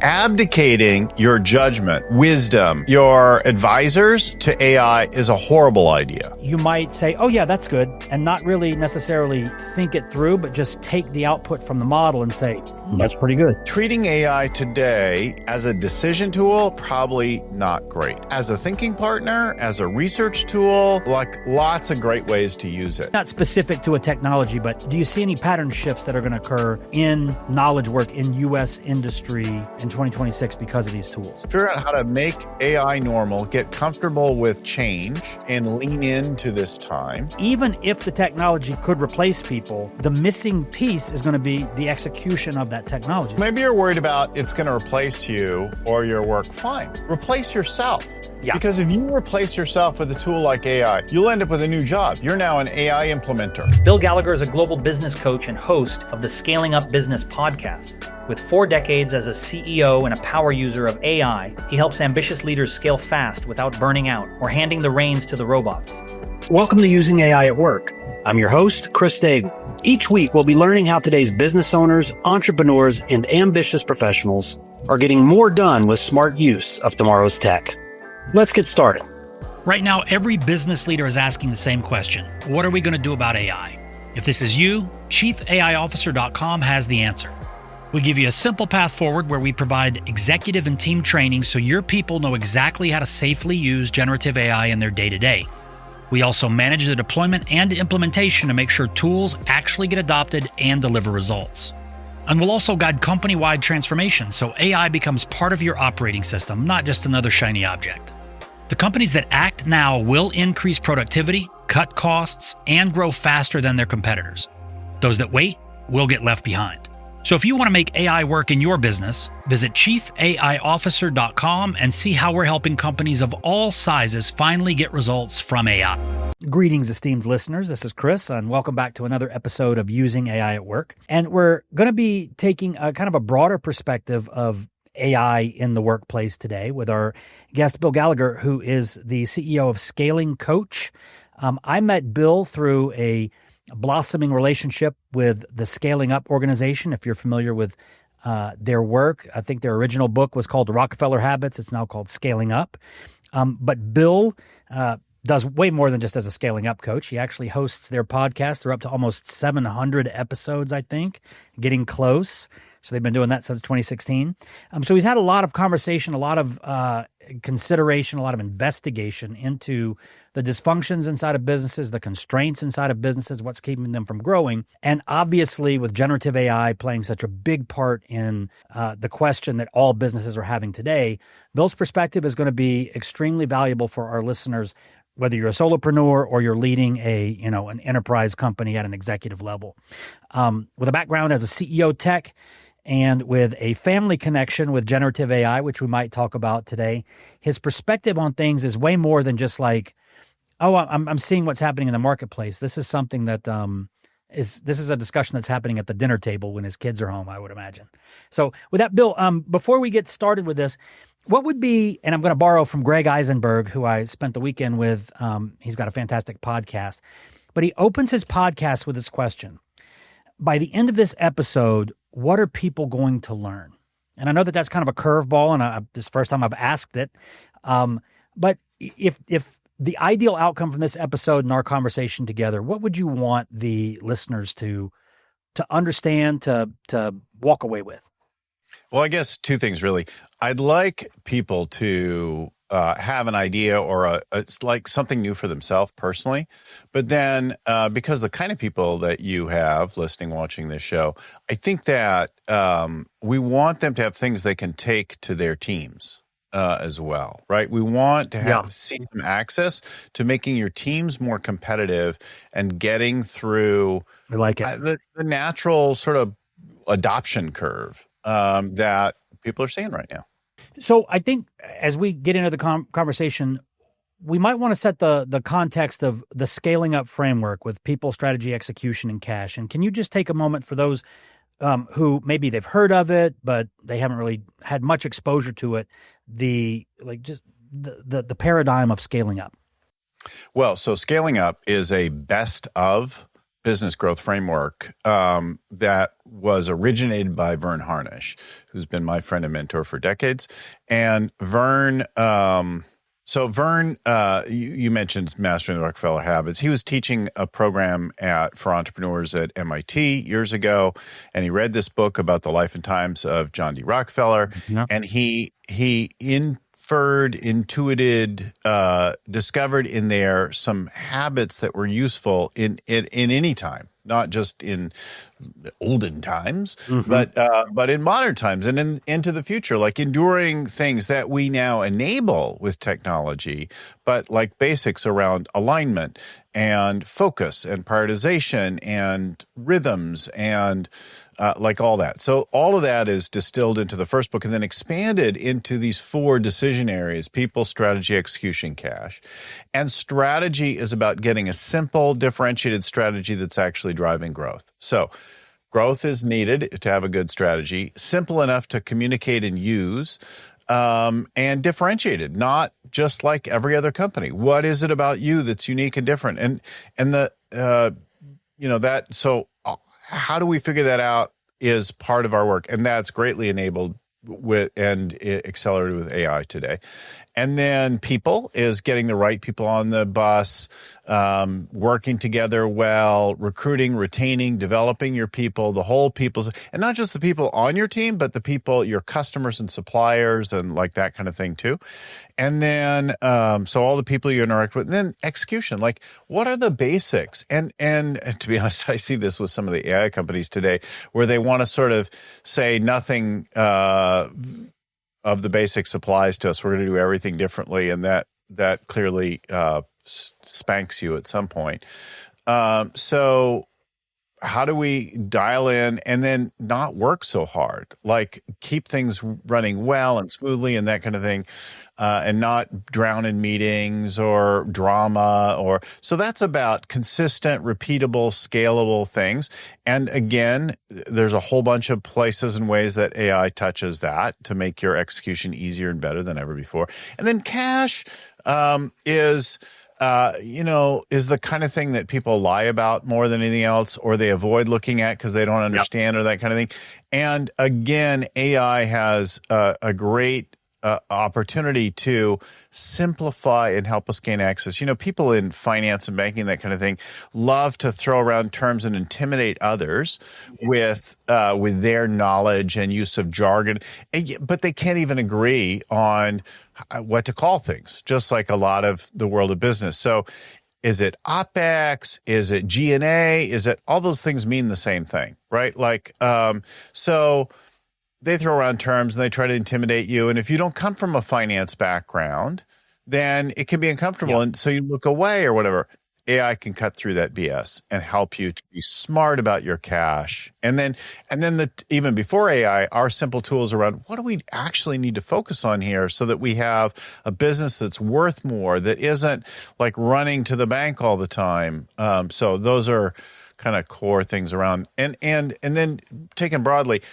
Abdicating your judgment, wisdom, your advisors to AI is a horrible idea. You might say, oh yeah, that's good, and not really necessarily think it through, but just take the output from the model and say, that's pretty good. Treating AI today as a decision tool, probably not great. As a thinking partner, as a research tool, like lots of great ways to use it. Not specific to a technology, but do you see any pattern shifts that are going to occur in knowledge work in U.S. industry in 2026 because of these tools? Figure out how to make AI normal, get comfortable with change, and lean into this time. Even if the technology could replace people, the missing piece is going to be the execution of that technology. Maybe you're worried about it's going to replace you or your work. Fine. Replace yourself. Yeah. Because if you replace yourself with a tool like AI, you'll end up with a new job. You're now an AI implementer. Bill Gallagher is a global business coach and host of the Scaling Up Business podcast. With 4 decades as a CEO and a power user of AI, he helps ambitious leaders scale fast without burning out or handing the reins to the robots. Welcome to Using AI at Work. I'm your host, Chris Daigle. Each week, we'll be learning how today's business owners, entrepreneurs, and ambitious professionals are getting more done with smart use of tomorrow's tech. Let's get started. Right now, every business leader is asking the same question. What are we going to do about AI? If this is you, ChiefAIOfficer.com has the answer. We give you a simple path forward where we provide executive and team training so your people know exactly how to safely use generative AI in their day-to-day. We also manage the deployment and implementation to make sure tools actually get adopted and deliver results. And we'll also guide company-wide transformation so AI becomes part of your operating system, not just another shiny object. The companies that act now will increase productivity, cut costs, and grow faster than their competitors. Those that wait will get left behind. So if you want to make AI work in your business, visit ChiefAIOfficer.com and see how we're helping companies of all sizes finally get results from AI. Greetings, esteemed listeners. This is Chris, and welcome back to another episode of Using AI at Work. And we're going to be taking a kind of a broader perspective of AI in the workplace today with our guest, Bill Gallagher, who is the CEO of Scaling Coach. I met Bill through a blossoming relationship with the Scaling Up organization. If you're familiar with their work, I think their original book was called The Rockefeller Habits. It's now called Scaling Up. But Bill does way more than just as a Scaling Up coach. He actually hosts their podcast. They're up to almost 700 episodes, I think, getting close. So they've been doing that since 2016. So he's had a lot of conversation, a lot of consideration, a lot of investigation into the dysfunctions inside of businesses, the constraints inside of businesses, what's keeping them from growing. And obviously with generative AI playing such a big part in the question that all businesses are having today, Bill's perspective is going to be extremely valuable for our listeners, whether you're a solopreneur or you're leading an enterprise company at an executive level. With a background as a CEO tech and with a family connection with generative AI, which we might talk about today, his perspective on things is way more than just like, oh, I'm seeing what's happening in the marketplace. This is something that this is a discussion that's happening at the dinner table when his kids are home, I would imagine. So with that, Bill, before we get started with this, what would be, and I'm going to borrow from Greg Eisenberg, who I spent the weekend with, he's got a fantastic podcast, but he opens his podcast with this question. By the end of this episode, what are people going to learn? And I know that that's kind of a curveball, and this is the first time I've asked it. But if the ideal outcome from this episode and our conversation together, what would you want the listeners to understand, to walk away with? Well, I guess 2 things, really. I'd like people to have an idea or it's like something new for themselves personally. But then because the kind of people that you have listening, watching this show, I think that we want them to have things they can take to their teams as well, right? We want to see some access to making your teams more competitive and getting through I like it. The natural sort of adoption curve that people are seeing right now. So I think as we get into the conversation, we might want to set the context of the scaling up framework with people, strategy, execution, and cash. And can you just take a moment for those who maybe they've heard of it, but they haven't really had much exposure to it, the paradigm of scaling up? Well, so scaling up is a best of business growth framework that was originated by Vern Harnish, who's been my friend and mentor for decades. And Vern, you mentioned Mastering the Rockefeller Habits. He was teaching a program for entrepreneurs at MIT years ago, and he read this book about the life and times of John D. Rockefeller, and he intuited, discovered in there some habits that were useful in any time, not just in olden times, but in modern times and into the future, like enduring things that we now enable with technology, but like basics around alignment and focus and prioritization and rhythms and like all that. So all of that is distilled into the first book and then expanded into these 4 decision areas: people, strategy, execution, cash. And strategy is about getting a simple, differentiated strategy that's actually driving growth. So growth is needed to have a good strategy, simple enough to communicate and use, and differentiated, not just like every other company. What is it about you that's unique and different? So how do we figure that out is part of our work, and that's greatly enabled with and accelerated with AI today. And then people is getting the right people on the bus, working together well, recruiting, retaining, developing your people, the whole people's, and not just the people on your team, but the people, your customers and suppliers and like that kind of thing too. And then, so all the people you interact with, and then execution, like what are the basics? And to be honest, I see this with some of the AI companies today where they want to sort of say nothing, of the basics applies to us. We're going to do everything differently, and that clearly spanks you at some point. So how do we dial in and then not work so hard? Like keep things running well and smoothly and that kind of thing, and not drown in meetings or drama so that's about consistent, repeatable, scalable things. And again, there's a whole bunch of places and ways that AI touches that to make your execution easier and better than ever before. And then cash is the kind of thing that people lie about more than anything else, or they avoid looking at because they don't understand or that kind of thing. And again, AI has a great opportunity to simplify and help us gain access. People in finance and banking, that kind of thing, love to throw around terms and intimidate others with their knowledge and use of jargon, but they can't even agree on what to call things, just like a lot of the world of business. So is it OpEx? Is it G&A? Is it all those things mean the same thing, right? Like, so they throw around terms and they try to intimidate you. And if you don't come from a finance background, then it can be uncomfortable. And so you look away or whatever. AI can cut through that BS and help you to be smart about your cash. And then even before AI, our simple tools around what do we actually need to focus on here so that we have a business that's worth more, that isn't like running to the bank all the time. So those are kind of core things around. And then taken broadly,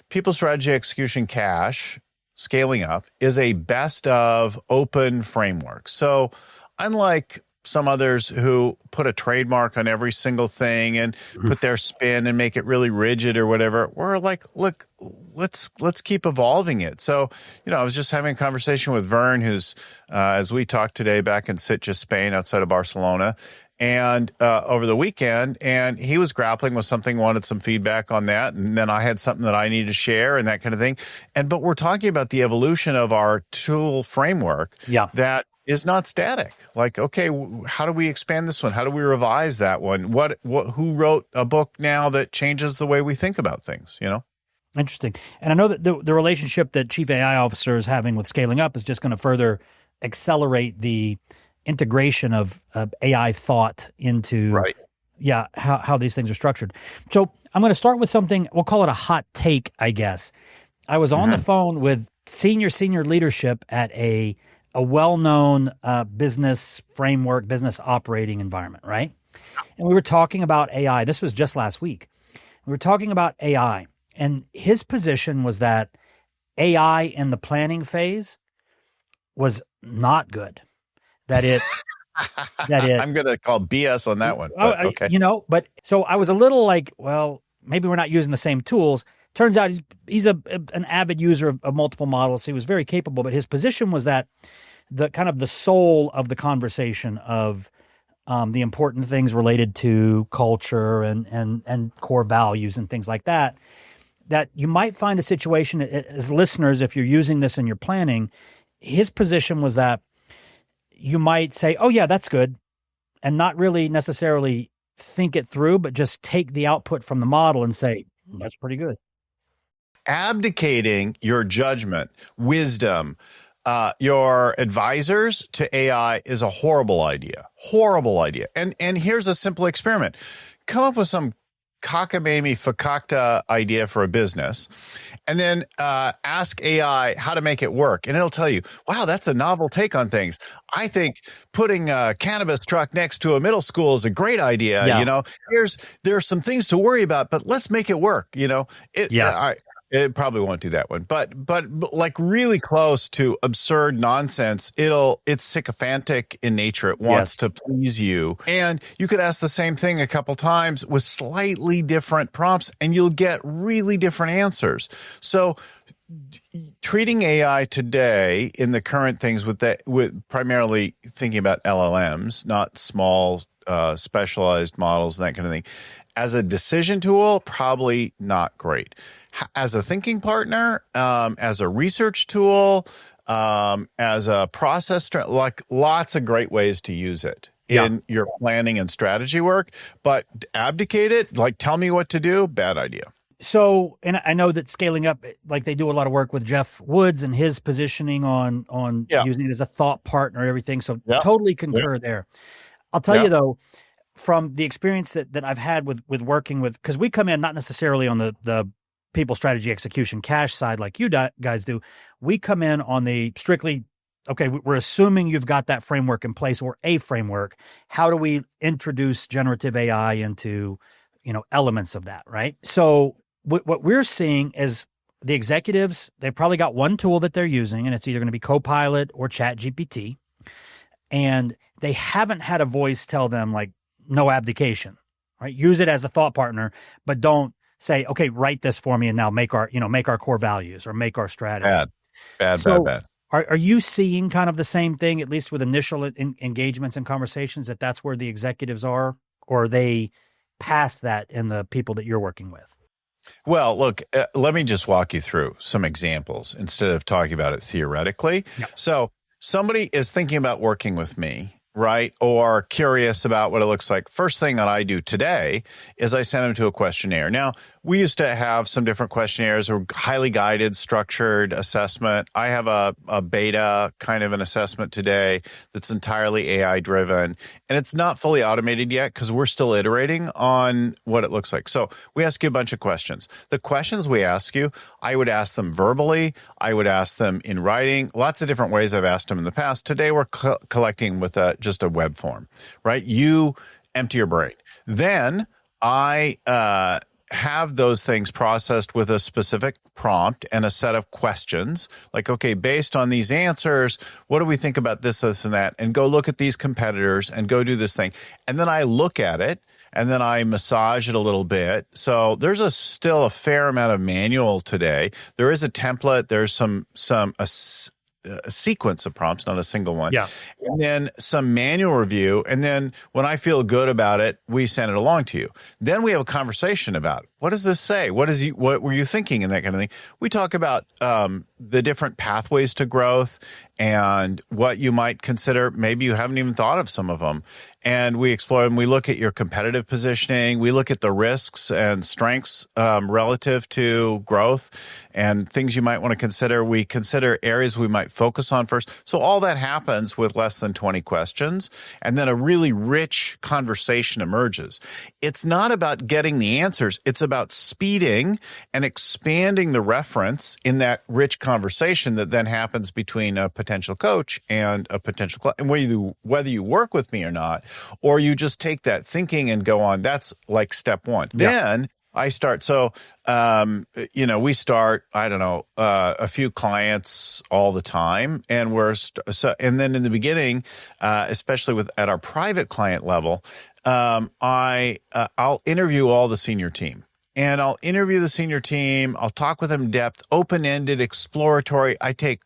people, strategy, execution, cash, scaling up is a best of open framework. So unlike some others who put a trademark on every single thing and put their spin and make it really rigid or whatever, we're like, look, let's keep evolving it. So, I was just having a conversation with Vern, who's, as we talked today, back in Sitges, Spain, outside of Barcelona, and over the weekend, and he was grappling with something, wanted some feedback on that, and then I had something that I needed to share and that kind of thing. But we're talking about the evolution of our tool framework that is not static. Like, okay, how do we expand this one? How do we revise that one? Who wrote a book now that changes the way we think about things, Interesting. And I know that the relationship that Chief AI Officer is having with Scaling Up is just going to further accelerate the integration of AI thought into how these things are structured. So I'm going to start with something, we'll call it a hot take, I guess. I was on the phone with senior leadership at a well-known business framework, business operating environment, right? And we were talking about AI. This was just last week. We were talking about AI, and his position was that AI in the planning phase was not good. That that it, I'm going to call BS on that one, but okay. but so I was a little like, well, maybe we're not using the same tools. Turns out he's an avid user of multiple models. He was very capable, but his position was that the kind of the soul of the conversation of the important things related to culture and core values and things like that, that you might find a situation as listeners, if you're using this in your planning, his position was that you might say, oh yeah, that's good, and not really necessarily think it through, but just take the output from the model and say, that's pretty good. Abdicating your judgment, wisdom, your advisors to AI is a horrible idea. Horrible idea. And here's a simple experiment. Come up with some cockamamie fakakta idea for a business, and then ask AI how to make it work. And it'll tell you, wow, that's a novel take on things. I think putting a cannabis truck next to a middle school is a great idea. Yeah. There are some things to worry about, but let's make it work. It probably won't do that one, but like really close to absurd nonsense. It's sycophantic in nature. It wants to please you. And you could ask the same thing a couple times with slightly different prompts and you'll get really different answers. So treating AI today in the current things with primarily thinking about LLMs, not small, specialized models and that kind of thing, as a decision tool, probably not great. As a thinking partner, as a research tool, as a process, like lots of great ways to use it in your planning and strategy work, but abdicate it, like tell me what to do, bad idea. So, and I know that Scaling Up, like they do a lot of work with Jeff Woods and his positioning on using it as a thought partner and everything. So totally concur there. I'll tell you though, from the experience that I've had with working with, because we come in not necessarily on the people strategy execution cash side like you guys do. We come in on the strictly, okay, we're assuming you've got that framework in place or a framework. How do we introduce generative AI into, elements of that, right? So what we're seeing is the executives, they've probably got one tool that they're using, and it's either going to be Copilot or ChatGPT. And they haven't had a voice tell them like, no abdication, right? Use it as a thought partner, but don't say, okay, write this for me and now make our core values or make our strategy. Bad. Are you seeing kind of the same thing, at least with initial engagements and conversations, that's where the executives are, or are they past that in the people that you're working with? Well, look, let me just walk you through some examples instead of talking about it theoretically. Yeah. So somebody is thinking about working with me, right? Or curious about what it looks like. First thing that I do today is I send them to a questionnaire. Now, we used to have some different questionnaires or highly guided, structured assessment. I have a beta kind of an assessment today that's entirely AI driven. And it's not fully automated yet because we're still iterating on what it looks like. So we ask you a bunch of questions. The questions we ask you, I would ask them verbally. I would ask them in writing. Lots of different ways I've asked them in the past. Today we're collecting with just a web form, right? You empty your brain. Then I have those things processed with a specific prompt and a set of questions like, okay, based on these answers, what do we think about this, and that? And go look at these competitors and go do this thing. And then I look at it and then I massage it a little bit. So there's still a fair amount of manual today. There is a template. There's a sequence of prompts, not a single one. Yeah. And then some manual review. And then when I feel good about it, we send it along to you. Then we have a conversation about what does this say? What were you thinking and that kind of thing. We talk about the different pathways to growth and what you might consider. Maybe you haven't even thought of some of them. And we explore them. We look at your competitive positioning. We look at the risks and strengths relative to growth and things you might want to consider. We consider areas we might focus on first. So all that happens with less than 20 questions. And then a really rich conversation emerges. It's not about getting the answers. It's about speeding and expanding the reference in that rich conversation that then happens between a potential coach and a potential client. And whether you work with me or not, or you just take that thinking and go on, that's like step one. Yeah. Then I start. So, we start, I don't know, a few clients all the time. And and then in the beginning, especially at our private client level, I'll interview all the senior team. And I'll interview the senior team. I'll talk with them in depth, open-ended, exploratory. I take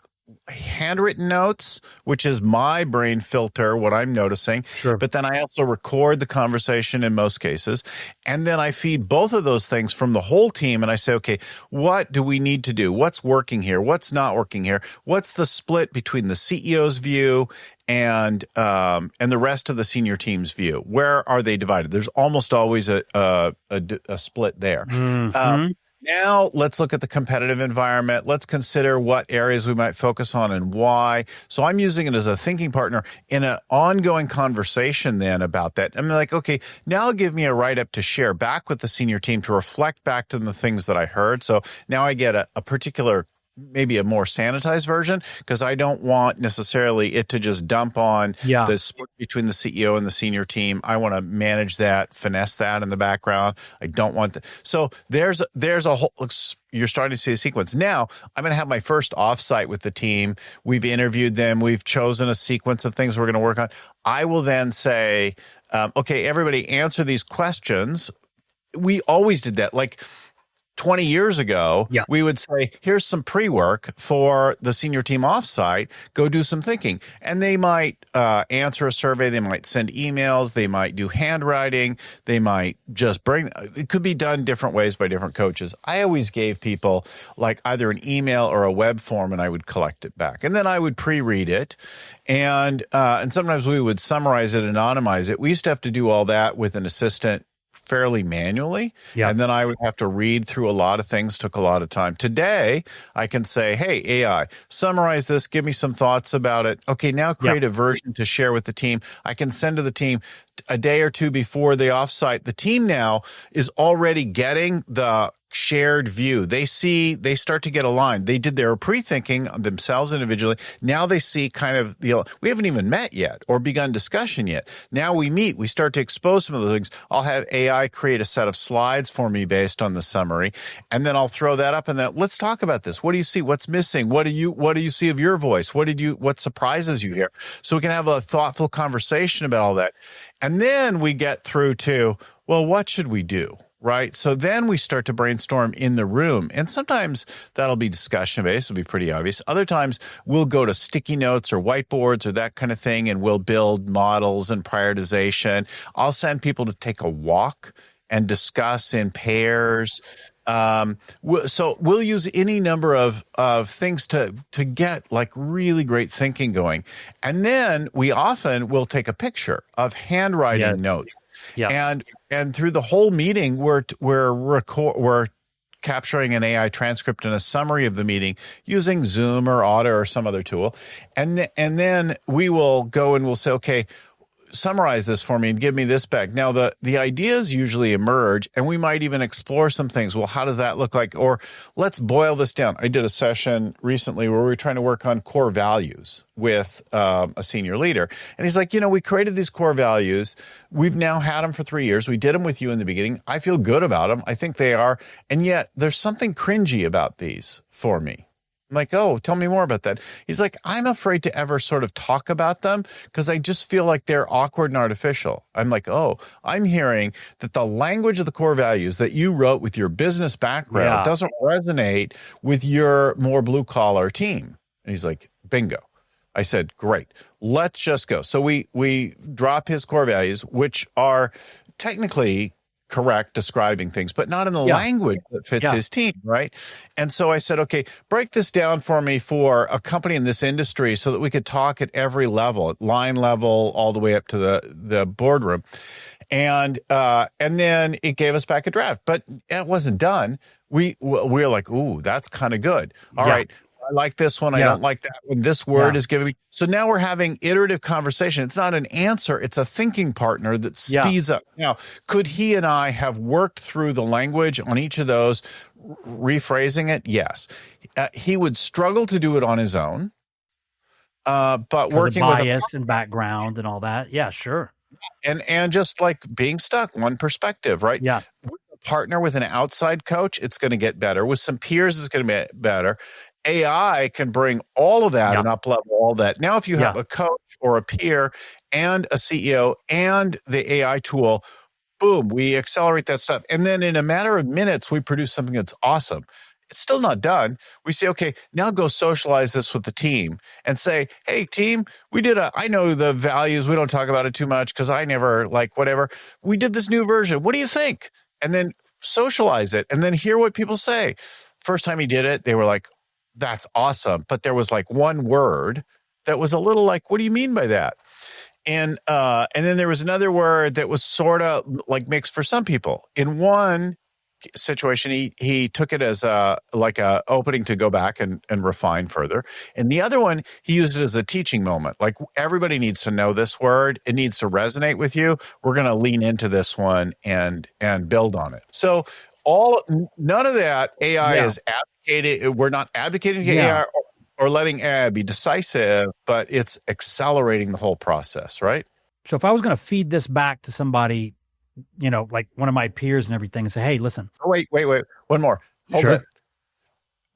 handwritten notes, which is my brain filter, what I'm noticing. Sure. But then I also record the conversation in most cases. And then I feed both of those things from the whole team. And I say, okay, what do we need to do? What's working here? What's not working here? What's the split between the CEO's view and the rest of the senior team's view? Where are they divided? There's almost always a split there. Mm-hmm. Now let's look at the competitive environment. Let's consider what areas we might focus on and why. So I'm using it as a thinking partner in an ongoing conversation then about that. I'm like, okay, now give me a write-up to share back with the senior team to reflect back to them the things that I heard. So now I get a particular, maybe a more sanitized version, because I don't want necessarily it to just dump on the split between the CEO and the senior team. I want to manage that, finesse that in the background. I don't want that. So there's a whole, you're starting to see a sequence. Now I'm going to have my first offsite with the team. We've interviewed them. We've chosen a sequence of things we're going to work on. I will then say, okay, everybody answer these questions. We always did that. Like 20 years ago, we would say, here's some pre-work for the senior team offsite. Go do some thinking. And they might answer a survey. They might send emails. They might do handwriting. They might just it could be done different ways by different coaches. I always gave people like either an email or a web form, and I would collect it back. And then I would pre-read it. And sometimes we would summarize it, anonymize it. We used to have to do all that with an assistant fairly manually. And then I would have to read through a lot of things, took a lot of time. Today, I can say, hey, AI, summarize this, give me some thoughts about it. Okay, now create a version to share with the team. I can send to the team a day or two before the offsite. The team now is already getting the shared view. They start to get aligned. They did their pre-thinking themselves individually. Now they see kind of we haven't even met yet or begun discussion yet. Now we meet, we start to expose some of those things. I'll have AI create a set of slides for me based on the summary. And then I'll throw that up and then let's talk about this. What do you see? What's missing? What do you see of your voice? What surprises you here? So we can have a thoughtful conversation about all that. And then we get through to, well, what should we do? Right. So then we start to brainstorm in the room. And sometimes that'll be discussion based. It'll be pretty obvious. Other times we'll go to sticky notes or whiteboards or that kind of thing, and we'll build models and prioritization. I'll send people to take a walk and discuss in pairs. So we'll use any number of things to get like really great thinking going. And then we often will take a picture of handwriting notes. And through the whole meeting, we're capturing an AI transcript and a summary of the meeting using Zoom or Otter or some other tool. And then we will go and we'll say, okay, summarize this for me and give me this back. Now, the ideas usually emerge, and we might even explore some things. Well, how does that look like? Or let's boil this down. I did a session recently where we were trying to work on core values with a senior leader. And he's like, we created these core values. We've now had them for 3 years. We did them with you in the beginning. I feel good about them. I think they are. And yet there's something cringy about these for me. I'm like, oh, tell me more about that. He's like, I'm afraid to ever sort of talk about them because I just feel like they're awkward and artificial. I'm like, oh, I'm hearing that the language of the core values that you wrote with your business background doesn't resonate with your more blue collar team. And he's like, bingo. I said, great, let's just go. So we drop his core values, which are technically correct, describing things, but not in the language that fits his team, right? And so I said, okay, break this down for me for a company in this industry so that we could talk at every level, at line level, all the way up to the boardroom. And then it gave us back a draft, but it wasn't done. We were like, ooh, that's kind of good. All right. I like this one. I don't like that one. This word is giving me. So now we're having iterative conversation. It's not an answer. It's a thinking partner that speeds up. Now, could he and I have worked through the language on each of those, rephrasing it? Yes. He would struggle to do it on his own. But working with bias and background and all that. Yeah, sure. And just like being stuck, one perspective, right? Yeah. With a partner with an outside coach, it's going to get better. With some peers, it's going to be better. AI can bring all of that and up-level all that. Now, if you have a coach or a peer and a CEO and the AI tool, boom, we accelerate that stuff. And then in a matter of minutes, we produce something that's awesome. It's still not done. We say, okay, now go socialize this with the team and say, hey, team, I know the values. We don't talk about it too much because I never whatever. We did this new version. What do you think? And then socialize it and then hear what people say. First time he did it, they were like, that's awesome. But there was one word that was a little what do you mean by that? And then there was another word that was sort of mixed for some people. In one situation, he took it as a opening to go back and refine further. And the other one, he used it as a teaching moment. Everybody needs to know this word. It needs to resonate with you. We're going to lean into this one and build on it. So none of that AI is advocated. We're not advocating AI or letting AI be decisive, but it's accelerating the whole process, right? So if I was going to feed this back to somebody, like one of my peers and everything, and say, hey, listen. Oh, wait. One more. Hold it.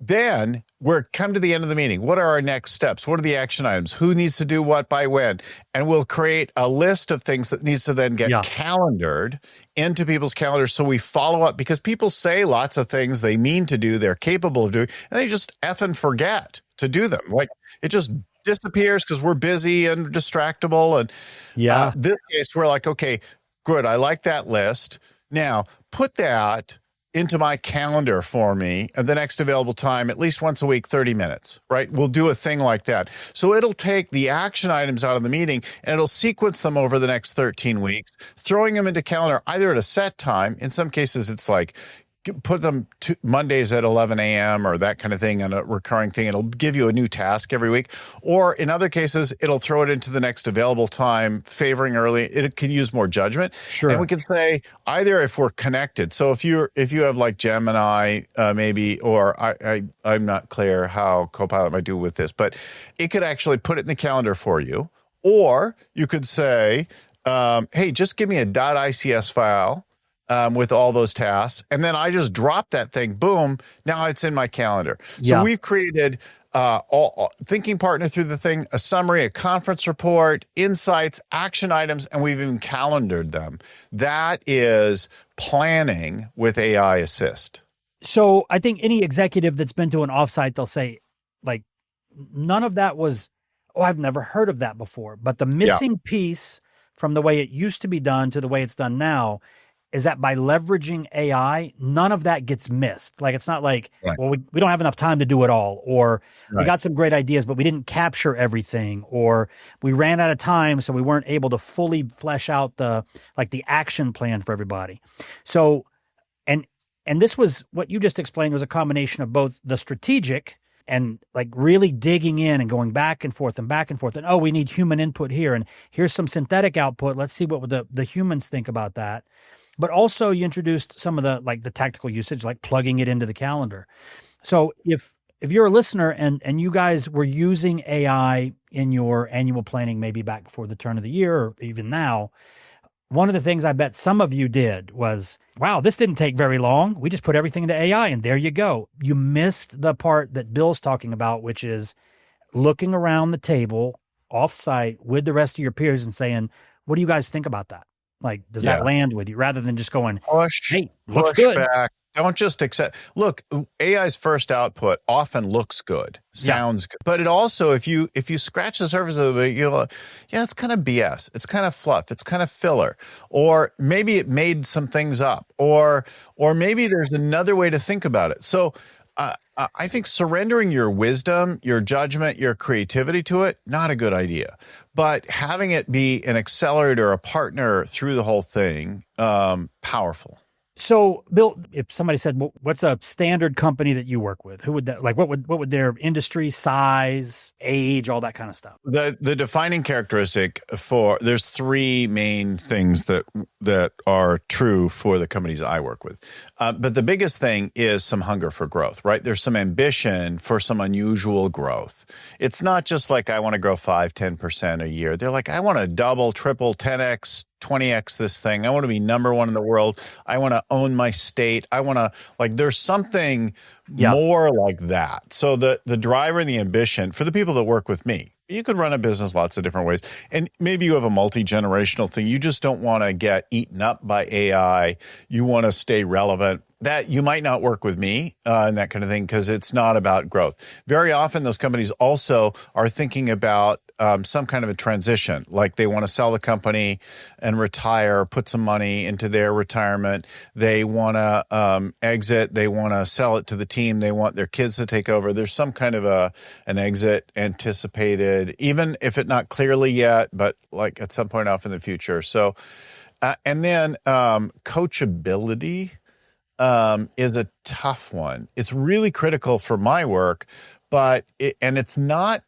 Then we're come to the end of the meeting. What are our next steps? What are the action items? Who needs to do what by when? And we'll create a list of things that needs to then get calendared into people's calendars so we follow up, because people say lots of things they mean to do, they're capable of doing, and they just effing forget to do them. It just disappears because we're busy and distractible. And this case, we're okay, good. I like that list. Now put that into my calendar for me at the next available time, at least once a week, 30 minutes, right? We'll do a thing like that. So it'll take the action items out of the meeting and it'll sequence them over the next 13 weeks, throwing them into calendar either at a set time. In some cases, it's put them to Mondays at 11 a.m. or that kind of thing on a recurring thing. It'll give you a new task every week. Or in other cases, it'll throw it into the next available time, favoring early. It can use more judgment. Sure. And we can say either if we're connected. So if you have Gemini, maybe, or I'm not clear how Copilot might do with this, but it could actually put it in the calendar for you. Or you could say, hey, just give me a .ics file with all those tasks. And then I just drop that thing, boom, now it's in my calendar. So we've created thinking partner through the thing, a summary, a conference report, insights, action items, and we've even calendared them. That is planning with AI Assist. So I think any executive that's been to an offsite, they'll say, none of that was, I've never heard of that before. But the missing piece from the way it used to be done to the way it's done now is that by leveraging AI, none of that gets missed. It's not we don't have enough time to do it all, or we got some great ideas, but we didn't capture everything, or we ran out of time, so we weren't able to fully flesh out the action plan for everybody. So, and this was what you just explained was a combination of both the strategic and really digging in and going back and forth. And we need human input here, and here's some synthetic output. Let's see what the humans think about that. But also you introduced some of the tactical usage, like plugging it into the calendar. So if you're a listener and you guys were using AI in your annual planning, maybe back before the turn of the year or even now, one of the things I bet some of you did was, wow, this didn't take very long. We just put everything into AI and there you go. You missed the part that Bill's talking about, which is looking around the table offsite with the rest of your peers and saying, what do you guys think about that? Does that land with you, rather than just going, hey, looks good. Back. Don't just accept. Look, AI's first output often looks good, sounds good, but it also, if you scratch the surface of it, you'll, it's kind of BS. It's kind of fluff. It's kind of filler, or maybe it made some things up, or maybe there's another way to think about it. So I think surrendering your wisdom, your judgment, your creativity to it, not a good idea. But having it be an accelerator, a partner through the whole thing, powerful. So, Bill, if somebody said, well, what's a standard company that you work with? Who would that, what would their industry, size, age, all that kind of stuff? The defining characteristic there's three main things that are true for the companies I work with. But the biggest thing is some hunger for growth, right? There's some ambition for some unusual growth. It's not just I want to grow 5-10% a year. They're I want to double, triple, 10x, 20x this thing. I want to be number one in the world. I want to own my state. I want to, like, there's something more like that. So the driver and the ambition for the people that work with me, you could run a business lots of different ways. And maybe you have a multi-generational thing. You just don't want to get eaten up by AI. You want to stay relevant. That you might not work with me and that kind of thing, because it's not about growth. Very often those companies also are thinking about some kind of a transition, like they want to sell the company and retire, put some money into their retirement. They want to exit. They want to sell it to the team. They want their kids to take over. There's some kind of an exit anticipated, even if it's not clearly yet, but like at some point off in the future. So, and then coachability is a tough one. It's really critical for my work, but it's not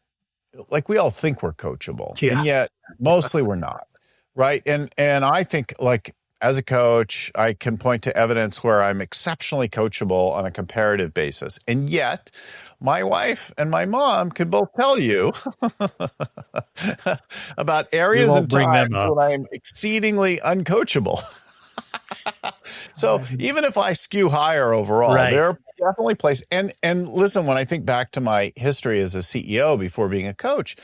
like we all think we're coachable, and yet mostly we're not, right? And I think, like, as a coach, I can point to evidence where I'm exceptionally coachable on a comparative basis, and yet my wife and my mom can both tell you about areas and times when I'm exceedingly uncoachable. So even if I skew higher overall, there are definitely places. And listen, when I think back to my history as a CEO before being a coach,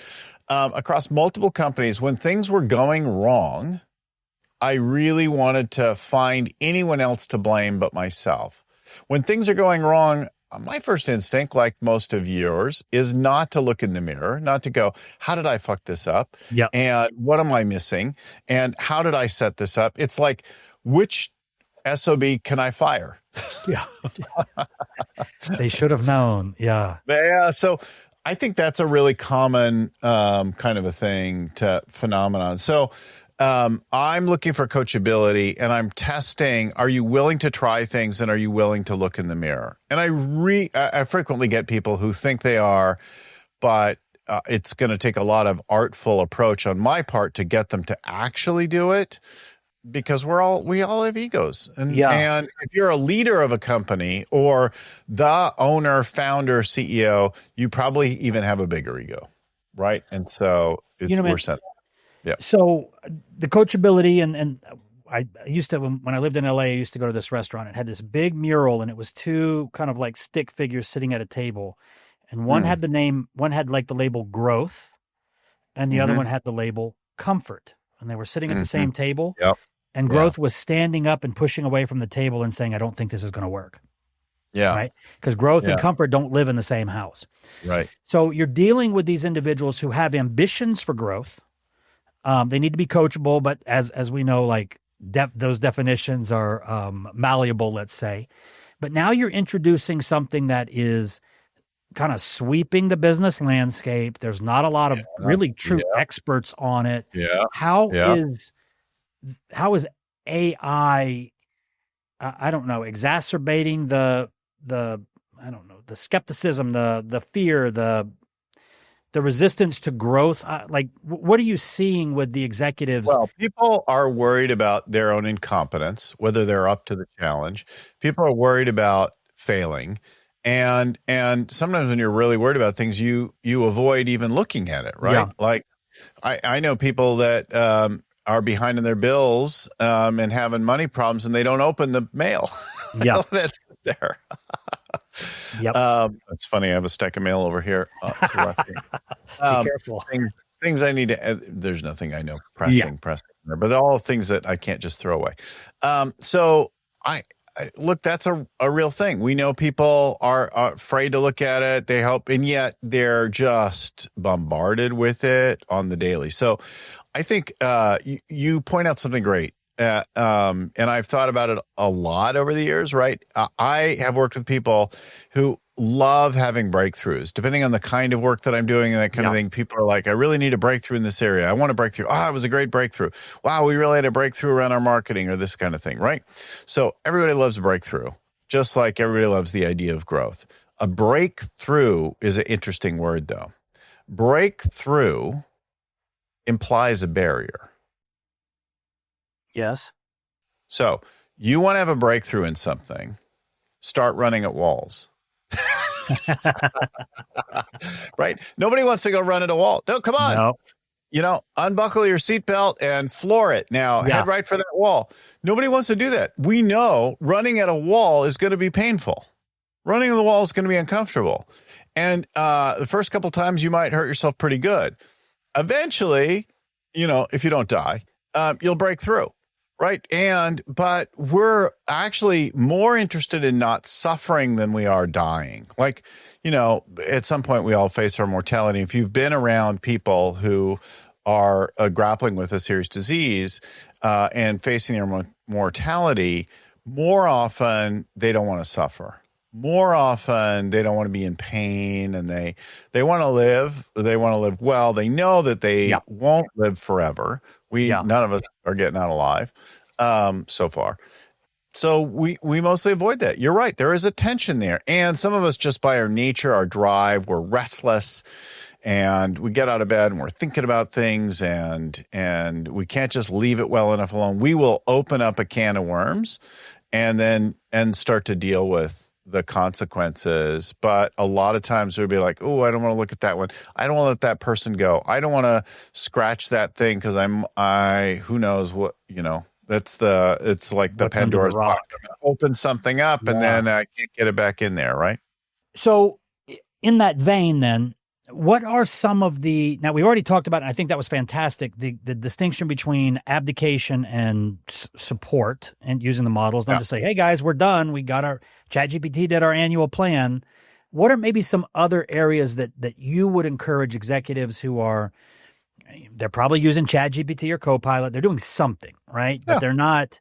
across multiple companies, when things were going wrong, I really wanted to find anyone else to blame but myself. When things are going wrong, my first instinct, like most of yours, is not to look in the mirror, not to go, how did I fuck this up? And what am I missing? And how did I set this up? It's like, which SOB can I fire? They should have known. Yeah. So I think that's a really common kind of a phenomenon. So I'm looking for coachability, and I'm testing, are you willing to try things, and are you willing to look in the mirror? And I frequently get people who think they are, but it's going to take a lot of artful approach on my part to get them to actually do it. Because we all have egos. And if you're a leader of a company or the owner, founder, CEO, you probably even have a bigger ego, right? And so we're sensitive. Yeah. So the coachability, and I used to, when I lived in LA, I used to go to this restaurant. It had this big mural, and it was two kind of like stick figures sitting at a table. And one had like the label growth, and the other one had the label comfort. And they were sitting at the same table. And growth was standing up and pushing away from the table and saying, I don't think this is going to work. Right? Because growth and comfort don't live in the same house. Right. So you're dealing with these individuals who have ambitions for growth. They need to be coachable, but as we know, like those definitions are malleable, let's say. But now you're introducing something that is kind of sweeping the business landscape. There's not a lot of really true experts on it. How is AI, I don't know, exacerbating the skepticism, the fear, the resistance to growth? Like, what are you seeing with the executives? Well, people are worried about their own incompetence, whether they're up to the challenge. People are worried about failing. And sometimes when you're really worried about things, you avoid even looking at it, right? Like, I know people that are behind in their bills and having money problems, and they don't open the mail. That's there. It's funny. I have a stack of mail over here. Be careful. Things I need to. There's nothing I know pressing there, but they're all things that I can't just throw away. So I look. That's a real thing. We know people are afraid to look at it. They help, and yet they're just bombarded with it on the daily. So I think you point out something great. And I've thought about it a lot over the years, right? I have worked with people who love having breakthroughs, depending on the kind of work that I'm doing and that kind of thing. People are like, I really need a breakthrough in this area. I want a breakthrough. It was a great breakthrough. Wow, we really had a breakthrough around our marketing or this kind of thing, right? So everybody loves a breakthrough, just like everybody loves the idea of growth. A breakthrough is an interesting word, though. Breakthrough implies a barrier. Yes. So you want to have a breakthrough in something, start running at walls. Right? Nobody wants to go run at a wall. No, come on. No. unbuckle your seatbelt and floor it. Now, Yeah. head right for that wall. Nobody wants to do that. We know running at a wall is going to be painful. Running on the wall is going to be uncomfortable. And the first couple times you might hurt yourself pretty good. Eventually, if you don't die, you'll break through. Right. But we're actually more interested in not suffering than we are dying. Like, at some point we all face our mortality. If you've been around people who are grappling with a serious disease and facing their mortality, more often they don't want to suffer. More often they don't want to be in pain, and they want to live. They want to live well. They know that they won't live forever. None of us are getting out alive so far. So we mostly avoid that. You're right. There is a tension there. And some of us, just by our nature, our drive, we're restless, and we get out of bed and we're thinking about things, and we can't just leave it well enough alone. We will open up a can of worms and start to deal with the consequences. But a lot of times we'll be like, oh, I don't want to look at that one. I don't want to let that person go. I don't want to scratch that thing because who knows what, it's like the Pandora's box. I'm going to open something up and then I can't get it back in there, right? So in that vein, then, what are some of now we already talked about, and I think that was fantastic, the distinction between abdication and support, and using the models, not just say, hey guys, we're done. We got our ChatGPT did our annual plan. What are maybe some other areas that you would encourage executives who they're probably using ChatGPT or Copilot. They're doing something, right? But they're not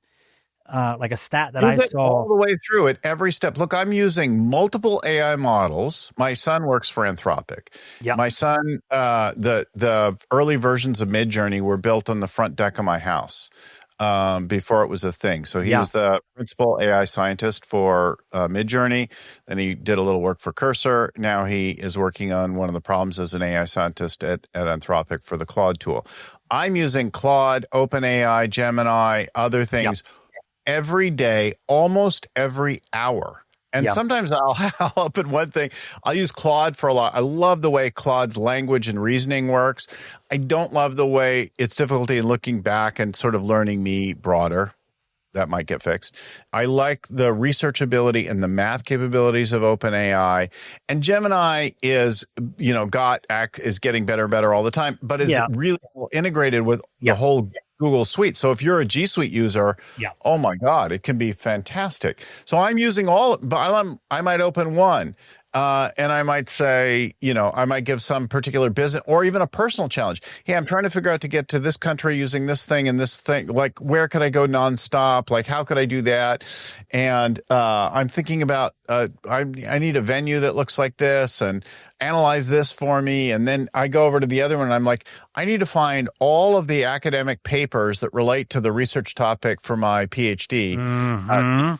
like a stat that I saw all the way through it, every step. Look, I'm using multiple AI models. My son works for Anthropic. Yeah. My son, the early versions of Midjourney were built on the front deck of my house before it was a thing. So he was the principal AI scientist for Midjourney. Then he did a little work for Cursor. Now he is working on one of the problems as an AI scientist at Anthropic for the Claude tool. I'm using Claude, OpenAI, Gemini, other things every day, almost every hour. And sometimes I'll open one thing. I'll use Claude for a lot. I love the way Claude's language and reasoning works. I don't love the way it's difficulty in looking back and sort of learning me broader. That might get fixed. I like the research ability and the math capabilities of OpenAI. And Gemini is getting better and better all the time, but is really integrated with the whole Google Suite. So if you're a G Suite user, oh my God, it can be fantastic. So I'm using but I might open one and I might say, I might give some particular business or even a personal challenge. Hey, I'm trying to figure out to get to this country using this thing and this thing. Like, where could I go nonstop? Like, how could I do that? And I'm thinking about, I need a venue that looks like this, and analyze this for me. And then I go over to the other one and I'm like, I need to find all of the academic papers that relate to the research topic for my PhD. Mm-hmm.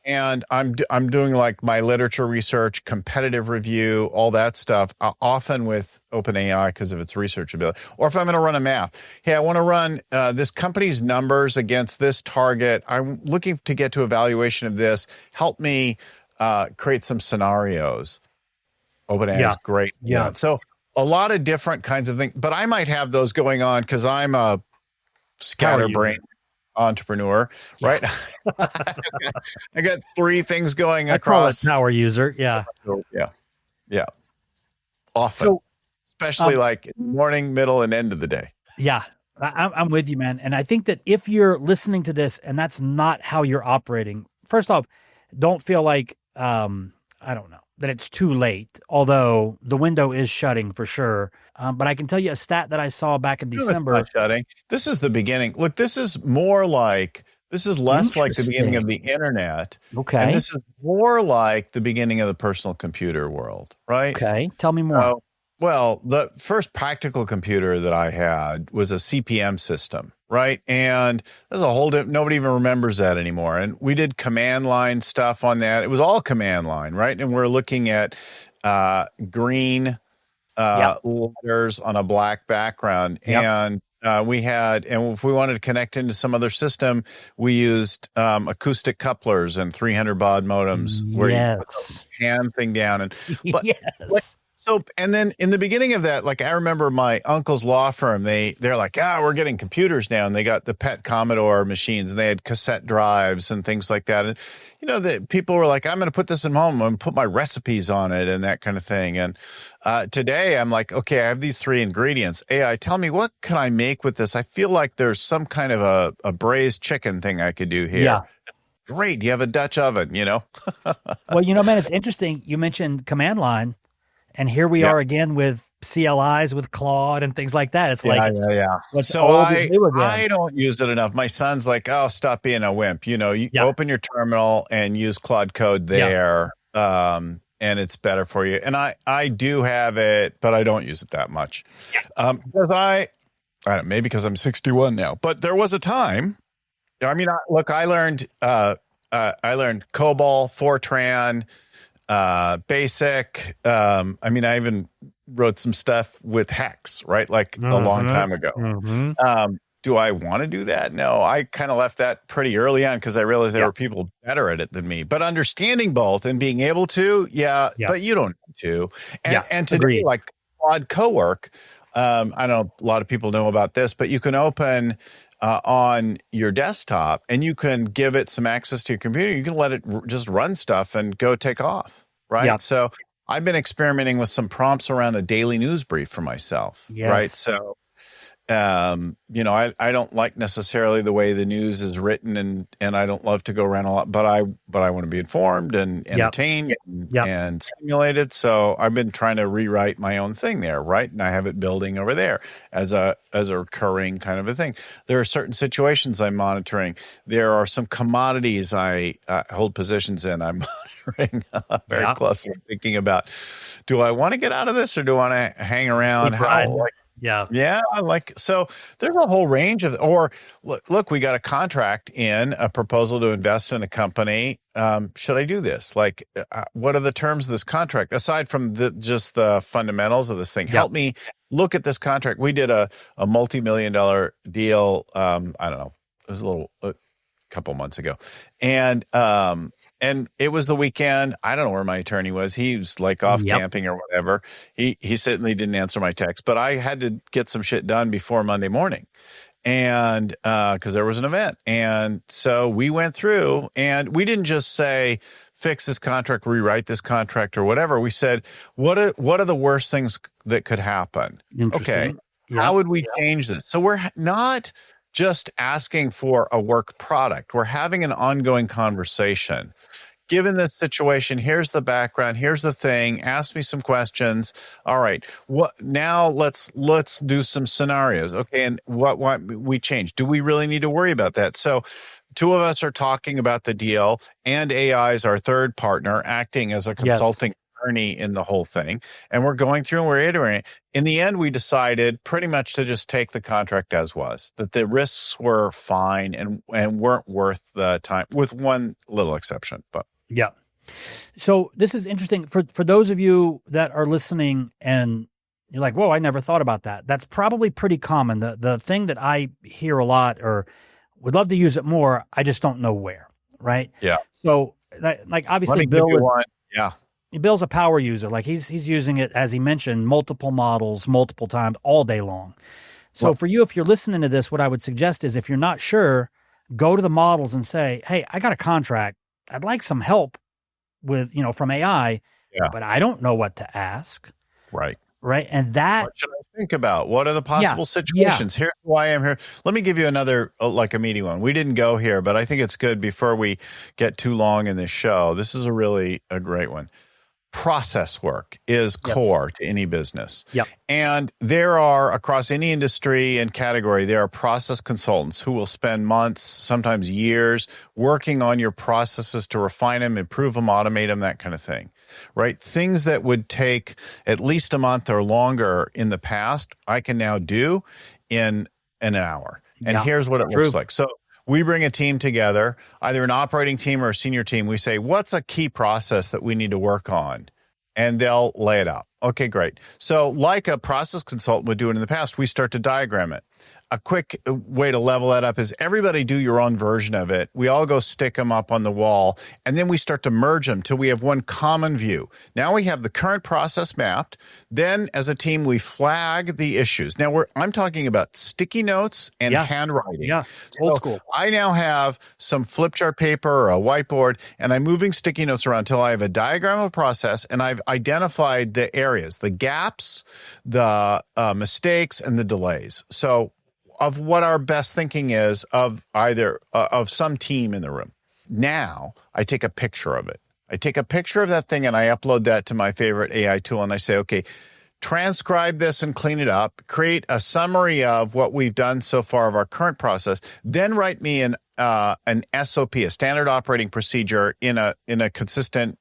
And I'm doing like my literature research, competitive review, all that stuff, often with OpenAI because of its research ability. Or if I'm going to run a math, hey, I want to run this company's numbers against this target. I'm looking to get to evaluation of this. Help me create some scenarios. OpenAI is great. Yeah. So a lot of different kinds of things, but I might have those going on because I'm a scatterbrain entrepreneur, right? I got three things going across. I call it power user. Yeah. Yeah. Often, especially like morning, middle, and end of the day. Yeah. I'm with you, man. And I think that if you're listening to this and that's not how you're operating, first off, don't feel like, I don't know, that it's too late, although the window is shutting for sure. But I can tell you a stat that I saw back in December. It's not shutting. This is the beginning. Look, this is less like the beginning of the internet. Okay. And this is more like the beginning of the personal computer world, right? Okay. Tell me more. Well, the first practical computer that I had was a CPM system, right? And there's a whole nobody even remembers that anymore. And we did command line stuff on that. It was all command line, right? And we're looking at green letters on a black background. And if we wanted to connect into some other system, we used acoustic couplers and 300 baud modems where you put the hand thing down. So, and then in the beginning of that, like I remember my uncle's law firm, they're like, we're getting computers now. And they got the PET Commodore machines and they had cassette drives and things like that. And, the people were like, I'm going to put this in home. I'm going to put my recipes on it and that kind of thing. And today I'm like, okay, I have these 3 ingredients. AI, tell me, what can I make with this? I feel like there's some kind of a braised chicken thing I could do here. Yeah. Great. You have a Dutch oven, Well, man, it's interesting. You mentioned command line, and here we are again with CLIs, with Claude and things like that. It's what's so old is new again. I don't use it enough. My son's like, stop being a wimp. You open your terminal and use Claude Code there. And it's better for you. And I do have it, but I don't use it that much. Because I don't know, maybe because I'm 61 now, but there was a time. I mean, I learned COBOL, Fortran, BASIC. I mean, I even wrote some stuff with Hex, right? Like a long time ago. Do I want to do that? No, I kind of left that pretty early on because I realized there were people better at it than me. But understanding both and being able to, but you don't need to. And today, like Claude Cowork, I don't know, a lot of people know about this, but you can open on your desktop and you can give it some access to your computer. You can let it just run stuff and go take off, right? Yep. So I've been experimenting with some prompts around a daily news brief for myself, right? So, I don't like necessarily the way the news is written and I don't love to go around a lot, but I want to be informed and entertained and stimulated. So I've been trying to rewrite my own thing there, right? And I have it building over there as a recurring kind of a thing. There are certain situations I'm monitoring. There are some commodities I hold positions in. I'm monitoring very closely, thinking about, do I want to get out of this or do I want to hang around? So there's a whole range of, or look, we got a contract in, a proposal to invest in a company. Should I do this? Like, what are the terms of this contract? Aside from just the fundamentals of this thing, help me look at this contract. We did a multi-million-dollar deal. I don't know. It was a couple months ago. And it was the weekend. I don't know where my attorney was. He was like off camping or whatever. He certainly didn't answer my text, but I had to get some shit done before Monday morning. And because there was an event. And so we went through and we didn't just say, fix this contract, rewrite this contract or whatever. We said, what are the worst things that could happen? Okay. How would we change this? So we're not just asking for a work product. We're having an ongoing conversation. Given this situation, here's the background, here's the thing, ask me some questions. All right. Now let's do some scenarios. Okay, and what we change? Do we really need to worry about that? So 2 of us are talking about the deal and AI is our third partner acting as a consulting attorney in the whole thing. And we're going through and we're iterating. In the end, we decided pretty much to just take the contract as was, that the risks were fine and weren't worth the time, with one little exception. But yeah. So this is interesting for those of you that are listening and you're like, whoa, I never thought about that. That's probably pretty common. The thing that I hear a lot or would love to use it more, I just don't know where, right? Yeah. So like obviously Bill is, Bill's a power user. Like he's using it, as he mentioned, multiple models, multiple times, all day long. So for you, if you're listening to this, what I would suggest is if you're not sure, go to the models and say, hey, I got a contract. I'd like some help with, from AI, but I don't know what to ask. Right. And that. What should I think about? What are the possible situations? Here's why I'm here. Let me give you another, like a meaty one. We didn't go here, but I think it's good before we get too long in this show. This is a great one. Process work is core to any business. Yep. And there are, across any industry and category, there are process consultants who will spend months, sometimes years, working on your processes to refine them, improve them, automate them, that kind of thing, right? Things that would take at least a month or longer in the past, I can now do in an hour. And here's what it looks like. So we bring a team together, either an operating team or a senior team. We say, what's a key process that we need to work on? And they'll lay it out. Okay, great. So like a process consultant would do it in the past, we start to diagram it. a quick way to level that up is everybody do your own version of it. We all go stick them up on the wall, and then we start to merge them till we have one common view. Now we have the current process mapped. Then as a team, we flag the issues. Now I'm talking about sticky notes and handwriting. Yeah, old school. I now have some flip chart paper or a whiteboard, and I'm moving sticky notes around until I have a diagram of process, and I've identified the areas, the gaps, the mistakes, and the delays. So of what our best thinking is of either of some team in the room. Now I take a picture of it. I take a picture of that thing and I upload that to my favorite AI tool, and I say, okay, transcribe this and clean it up, create a summary of what we've done so far of our current process, then write me an SOP, a standard operating procedure in a consistent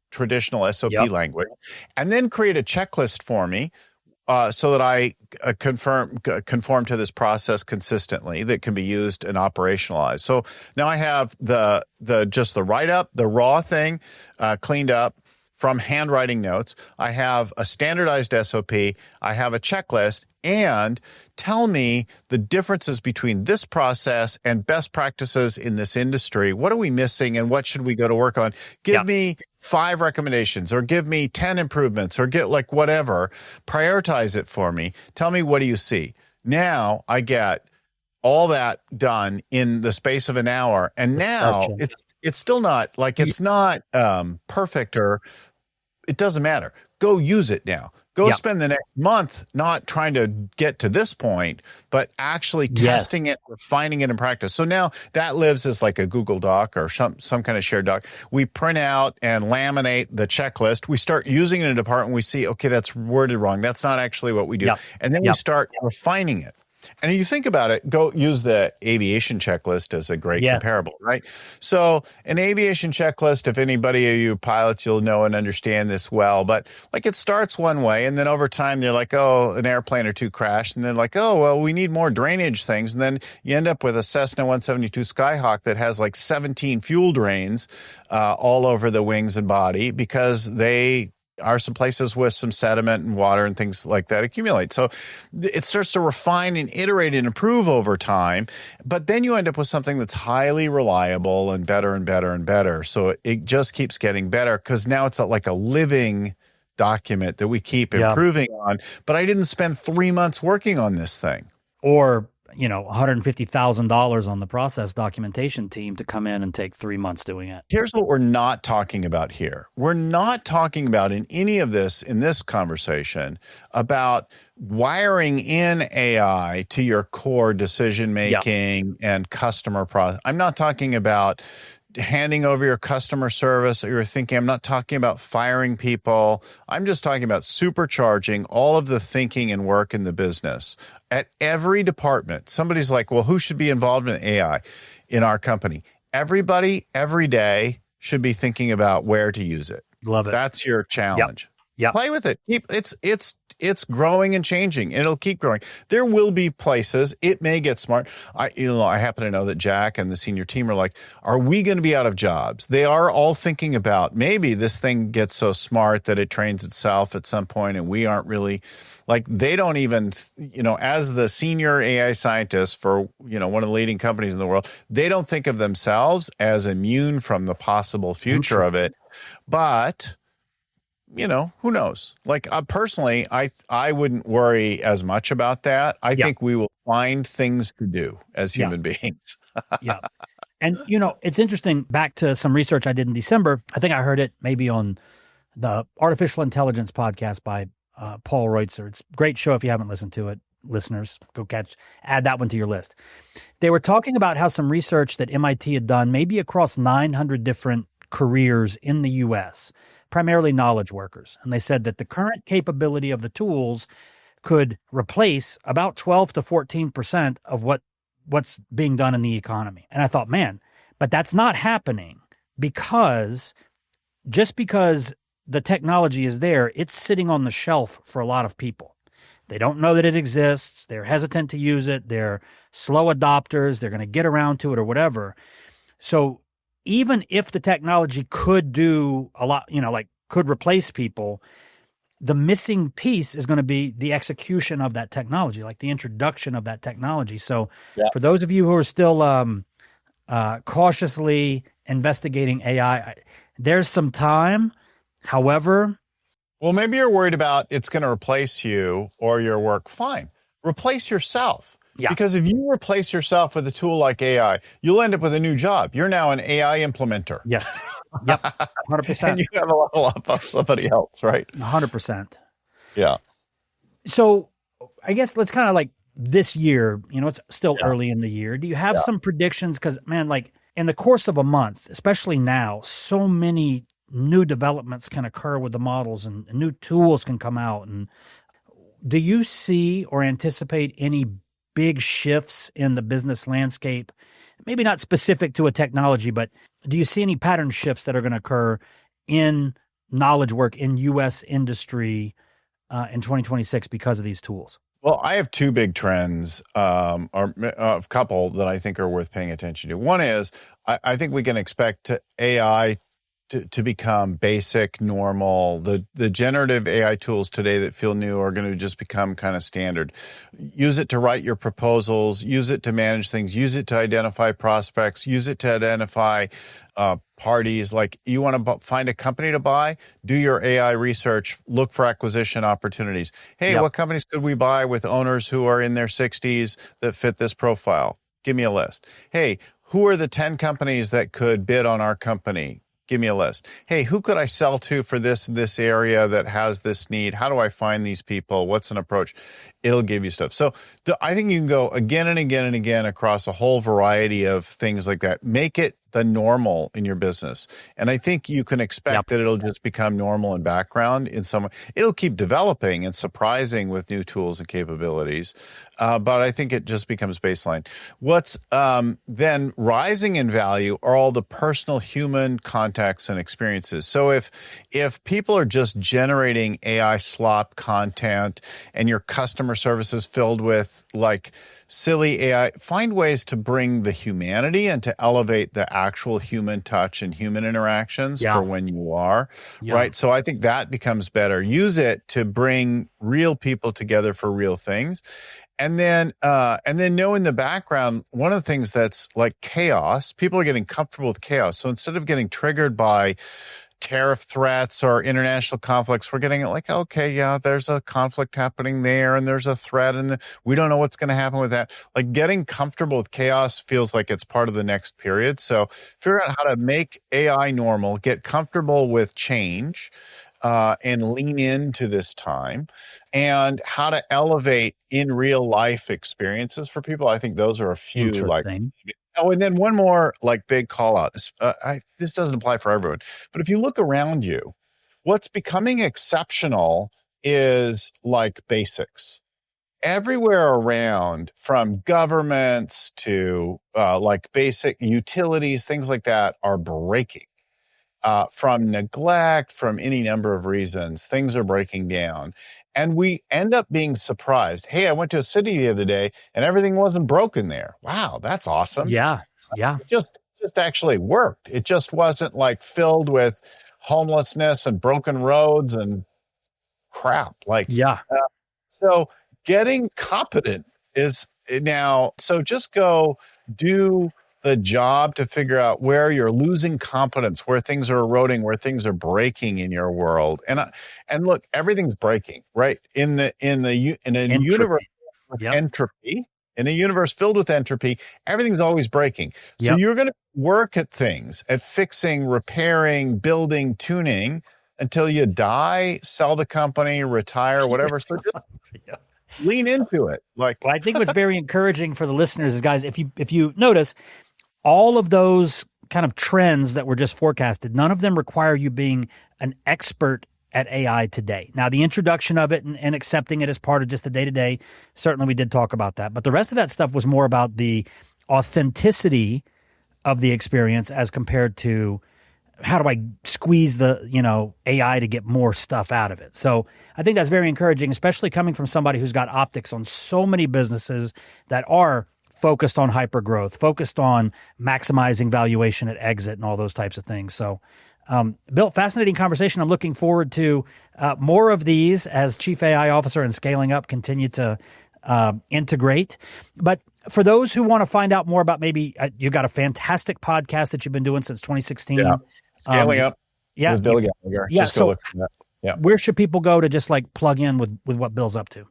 traditional SOP language, and then create a checklist for me so that I conform to this process consistently that can be used and operationalized. So now I have the write-up, the raw thing cleaned up from handwriting notes. I have a standardized SOP. I have a checklist. And tell me the differences between this process and best practices in this industry. What are we missing and what should we go to work on? Give me 5 recommendations or give me 10 improvements or get like whatever. Prioritize it for me. Tell me, what do you see? Now I get all that done in the space of an hour. And now it's still not like it's not perfect, or it doesn't matter. Go use it now. Go spend the next month not trying to get to this point, but actually testing it, refining it in practice. So now that lives as like a Google Doc or some kind of shared doc. We print out and laminate the checklist. We start using it in a department. We see, okay, that's worded wrong. That's not actually what we do. And then we start refining it. And if you think about it, go use the aviation checklist as a great comparable, right? So an aviation checklist, if anybody of you pilots, you'll know and understand this well, but like it starts one way and then over time they're like, oh, an airplane or two crashed. And then like, oh, well, we need more drainage things. And then you end up with a Cessna 172 Skyhawk that has like 17 fuel drains all over the wings and body because they are some places with some sediment and water and things like that accumulate. So it starts to refine and iterate and improve over time. But then you end up with something that's highly reliable and better and better and better. So it just keeps getting better because now it's like a living document that we keep improving on. But I didn't spend 3 months working on this thing. Or $150,000 on the process documentation team to come in and take 3 months doing it. Here's what we're not talking about here. We're not talking about in any of this, in this conversation, about wiring in AI to your core decision-making and customer process. I'm not talking about handing over your customer service or your thinking. I'm not talking about firing people. I'm just talking about supercharging all of the thinking and work in the business. At every department, somebody's like, well, who should be involved in AI in our company? Everybody, every day should be thinking about where to use it. Love it. That's your challenge. Yep. Play with it. It's growing and changing. It'll keep growing. There will be places it may get smart. I happen to know that Jack and the senior team are like, are we going to be out of jobs? They are all thinking about maybe this thing gets so smart that it trains itself at some point, and we aren't really like, they don't even, as the senior AI scientists for, one of the leading companies in the world, they don't think of themselves as immune from the possible future of it. But who knows? Like personally, I wouldn't worry as much about that. I think we will find things to do as human beings. And, it's interesting, back to some research I did in December. I think I heard it maybe on the Artificial Intelligence podcast by Paul Reutzer. It's a great show if you haven't listened to it. Listeners, add that one to your list. They were talking about how some research that MIT had done, maybe across 900 different careers in the U.S., primarily knowledge workers. And they said that the current capability of the tools could replace about 12 to 14% of what's being done in the economy. And I thought, man, but that's not happening because just because the technology is there, it's sitting on the shelf for a lot of people. They don't know that it exists. They're hesitant to use it. They're slow adopters. They're going to get around to it or whatever. So even if the technology could do a lot, could replace people, the missing piece is going to be the execution of that technology, like the introduction of that technology. So for those of you who are still cautiously investigating AI, there's some time. However, well, maybe you're worried about it's going to replace you or your work. Fine. Replace yourself. Yeah. Because if you replace yourself with a tool like AI, you'll end up with a new job. You're now an AI implementer. Yes. Yep. 100%. And you have a level up of somebody else, right? 100%. Yeah. So I guess let's kind of like this year, it's still early in the year. Do you have some predictions? Because, man, like in the course of a month, especially now, so many new developments can occur with the models and new tools can come out. And do you see or anticipate any big shifts in the business landscape? Maybe not specific to a technology, but do you see any pattern shifts that are going to occur in knowledge work in U.S. industry in 2026 because of these tools? Well, I have two big trends, or a couple that I think are worth paying attention to. One is I think we can expect AI to become basic, normal. The generative AI tools today that feel new are going to just become kind of standard. Use it to write your proposals, use it to manage things, use it to identify prospects, use it to identify parties. Like you want to find a company to buy, do your AI research, look for acquisition opportunities. Hey, what companies could we buy with owners who are in their 60s that fit this profile? Give me a list. Hey, who are the 10 companies that could bid on our company? Give me a list. Hey, who could I sell to for this area that has this need? How do I find these people? What's an approach? It'll give you stuff. So I think you can go again and again and again across a whole variety of things like that. Make it the normal in your business. And I think you can expect that it'll just become normal in background in some way. It'll keep developing and surprising with new tools and capabilities. But I think it just becomes baseline. What's then rising in value are all the personal human contacts and experiences. So if people are just generating AI slop content and your customer service is filled with like silly AI, find ways to bring the humanity and to elevate the actual human touch and human interactions for when you are, right? So I think that becomes better. Use it to bring real people together for real things. And then know in the background, one of the things that's like chaos, people are getting comfortable with chaos. So instead of getting triggered by tariff threats or international conflicts, we're getting like, okay, yeah, there's a conflict happening there and there's a threat and we don't know what's going to happen with that. Like getting comfortable with chaos feels like it's part of the next period. So figure out how to make AI normal, get comfortable with change, and lean into this time, and how to elevate in real life experiences for people. I think those are a few like. Oh, and then one more like big call out. This doesn't apply for everyone, but if you look around you, what's becoming exceptional is like basics. Everywhere around, from governments to like basic utilities, things like that are breaking. From neglect, from any number of reasons, things are breaking down. And we end up being surprised. Hey, I went to a city the other day and everything wasn't broken there. Wow, that's awesome. Yeah. It just actually worked. It just wasn't like filled with homelessness and broken roads and crap. So getting competent is now, so just go do the job to figure out where you're losing competence, where things are eroding, where things are breaking in your world. And look, everything's breaking, right? In a universe with entropy, in a universe filled with entropy, everything's always breaking. So you're going to work at things, at fixing, repairing, building, tuning until you die, sell the company, retire, whatever. So just lean into it. Well, I think what's very encouraging for the listeners is, guys, if you notice, all of those kind of trends that were just forecasted, none of them require you being an expert at AI today. Now, the introduction of it and accepting it as part of just the day-to-day, certainly we did talk about that. But the rest of that stuff was more about the authenticity of the experience as compared to how do I squeeze the, AI to get more stuff out of it. So I think that's very encouraging, especially coming from somebody who's got optics on so many businesses that are focused on hyper growth, focused on maximizing valuation at exit and all those types of things. So Bill, fascinating conversation. I'm looking forward to more of these as Chief AI Officer and Scaling Up continue to integrate. But for those who want to find out more about maybe you got a fantastic podcast that you've been doing since 2016. Yeah. Scaling Up yeah, with Bill Gallagher. Yeah, just so go look for that. Yeah. Where should people go to just like plug in with what Bill's up to?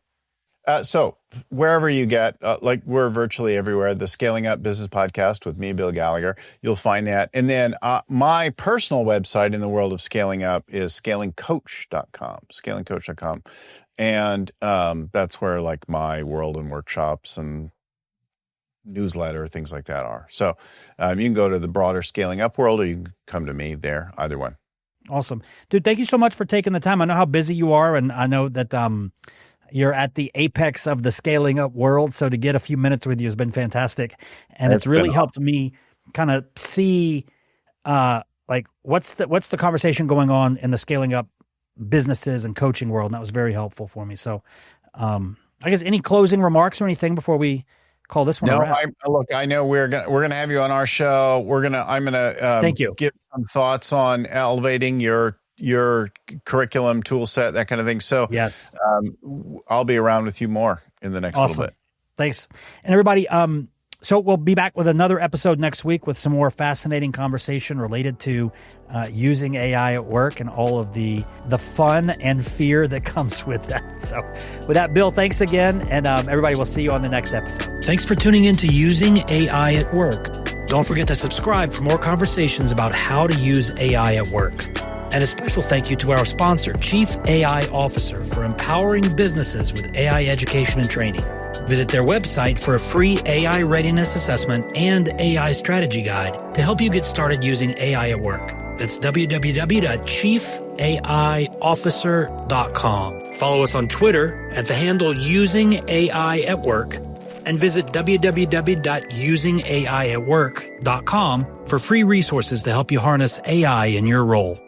So wherever you get, like we're virtually everywhere, the Scaling Up Business Podcast with me, Bill Gallagher, you'll find that. And then my personal website in the world of scaling up is scalingcoach.com. And that's where like my world and workshops and newsletter, things like that are. So you can go to the broader Scaling Up world, or you can come to me there, either one. Awesome. Dude, thank you so much for taking the time. I know how busy you are, and I know that you're at the apex of the scaling up world. So to get a few minutes with you has been fantastic. And it's really helped me kind of see like what's the conversation going on in the scaling up businesses and coaching world. And that was very helpful for me. So I guess any closing remarks or anything before we call this one a wrap? Look, I know we're gonna have you on our show. I'm gonna thank you. Give some thoughts on elevating your curriculum, tool set, that kind of thing. So yes, I'll be around with you more in the next little bit. Thanks. And everybody, so we'll be back with another episode next week with some more fascinating conversation related to using AI at work and all of the fun and fear that comes with that. So with that, Bill, thanks again. And everybody, we'll see you on the next episode. Thanks for tuning in to Using AI at Work. Don't forget to subscribe for more conversations about how to use AI at work. And a special thank you to our sponsor, Chief AI Officer, for empowering businesses with AI education and training. Visit their website for a free AI readiness assessment and AI strategy guide to help you get started using AI at work. That's www.chiefaiofficer.com. Follow us on Twitter at the handle Using AI at Work, and visit www.usingaiatwork.com for free resources to help you harness AI in your role.